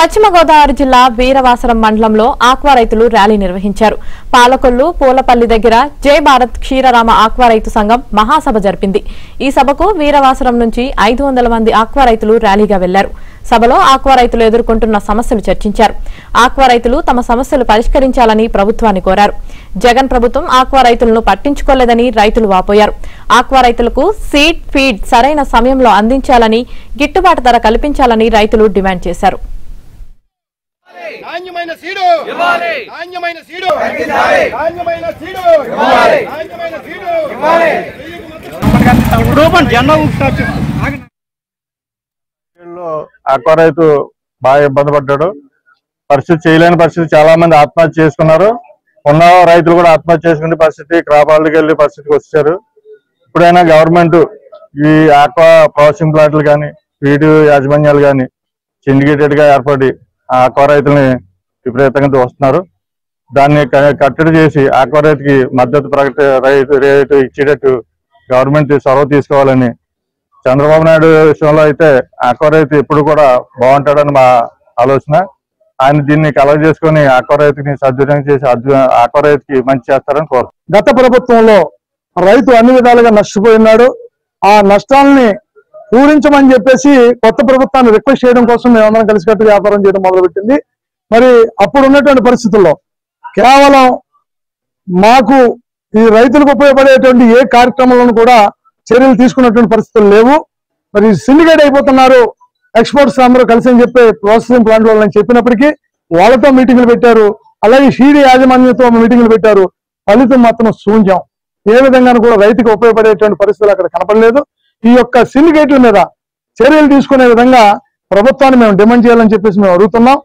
పశ్చిమ గోదావరి జిల్లా వీరవాసరం మండలంలో ఆక్వా రైతులు ర్యాలీ నిర్వహించారు. పాలకొల్లు పూలపల్లి దగ్గర జై భారత్ క్షీరరామ ఆక్వా రైతు సంఘం మహాసభ జరిపింది. ఈ సభకు వీరవాసరం నుంచి 500 మంది ఆక్వా రైతులు ర్యాలీగా వెళ్లారు. సభలో ఆక్వా రైతులు ఎదుర్కొంటున్న సమస్యలు చర్చించారు. ఆక్వా రైతులు తమ సమస్యలు పరిష్కరించాలని ప్రభుత్వాన్ని కోరారు. జగన్ ప్రభుత్వం ఆక్వా రైతులను పట్టించుకోలేదని రైతులు వాపోయారు. ఆక్వా రైతులకు సీడ్ ఫీడ్ సరైన సమయంలో అందించాలని, గిట్టుబాటు ధర కల్పించాలని రైతులు డిమాండ్ చేశారు. నాణ్యమైన సీడు ఇవ్వాలి, నాణ్యమైన సీడు తగ్గించాలి, నాణ్యమైన సీడు ఇవ్వాలి, నాణ్యమైన సీడు ఇవ్వాలి. ఆక్వా రైతు బాగా ఇబ్బంది పడ్డాడు. పరిస్థితి చేయలేని పరిస్థితి, చాలా మంది ఆత్మహత్య చేసుకున్నారు. ఉన్న రైతులు కూడా ఆత్మహత్య చేసుకునే పరిస్థితి, క్రాప్ హాల్కి వెళ్ళే పరిస్థితికి వచ్చారు. ఇప్పుడైనా గవర్నమెంట్ ఈ ఆక్వా ప్రాసెసింగ్ ప్లాంట్లు కానీ, ఫీడ్ యాజమాన్యాలు కానీ సిండికేటెడ్ గా ఏర్పడి ఆక్వా రైతుల్ని విపరీతంగా వస్తున్నారు. దాన్ని కట్టడి చేసి ఆక్వా రైతుకి మద్దతు రేటు ఇచ్చేటట్టు గవర్నమెంట్ చొరవ తీసుకోవాలని, చంద్రబాబు నాయుడు విషయంలో అయితే ఆక్వా రైతు ఎప్పుడు కూడా బాగుంటాడని మా ఆలోచన. ఆయన దీన్ని కలగ చేసుకుని ఆక్వా రైతుని సద్వినియోగం చేసి ఆక్వా రైతుకి మంచి చేస్తారని కోరుతున్నాను. గత ప్రభుత్వంలో రైతు అన్ని విధాలుగా నష్టపోయినాడు. ఆ నష్టాలని పూరించమని చెప్పేసి కొత్త ప్రభుత్వాన్ని రిక్వెస్ట్ చేయడం కోసం మేమందరం కలిసికట్టు వ్యాపారం చేయడం మొదలుపెట్టింది. మరి అప్పుడు ఉన్నటువంటి పరిస్థితుల్లో కేవలం మాకు ఈ రైతులకు ఉపయోగపడేటువంటి ఏ కార్యక్రమంలోనూ కూడా చర్యలు తీసుకున్నటువంటి పరిస్థితులు లేవు. మరి సిండికేట్ అయిపోతున్నారు ఎక్స్పోర్ట్స్ అందరూ కలిసి అని చెప్పి ప్రాసెసింగ్ ప్లాంట్ వాళ్ళని చెప్పినప్పటికీ వాళ్ళతో మీటింగ్లు పెట్టారు. అలాగే షీడీ యాజమాన్యంతో మీటింగ్లు పెట్టారు. ఫలితం మాత్రం శూన్యం. ఏ విధంగానూ కూడా రైతుకు ఉపయోగపడేటువంటి పరిస్థితులు అక్కడ కనపడలేదు. ఈ యొక్క సిండికేట్ల మీద చర్యలు తీసుకునే విధంగా ప్రభుత్వాన్ని మేము డిమాండ్ చేయాలని చెప్పేసి మేము అడుగుతున్నాం.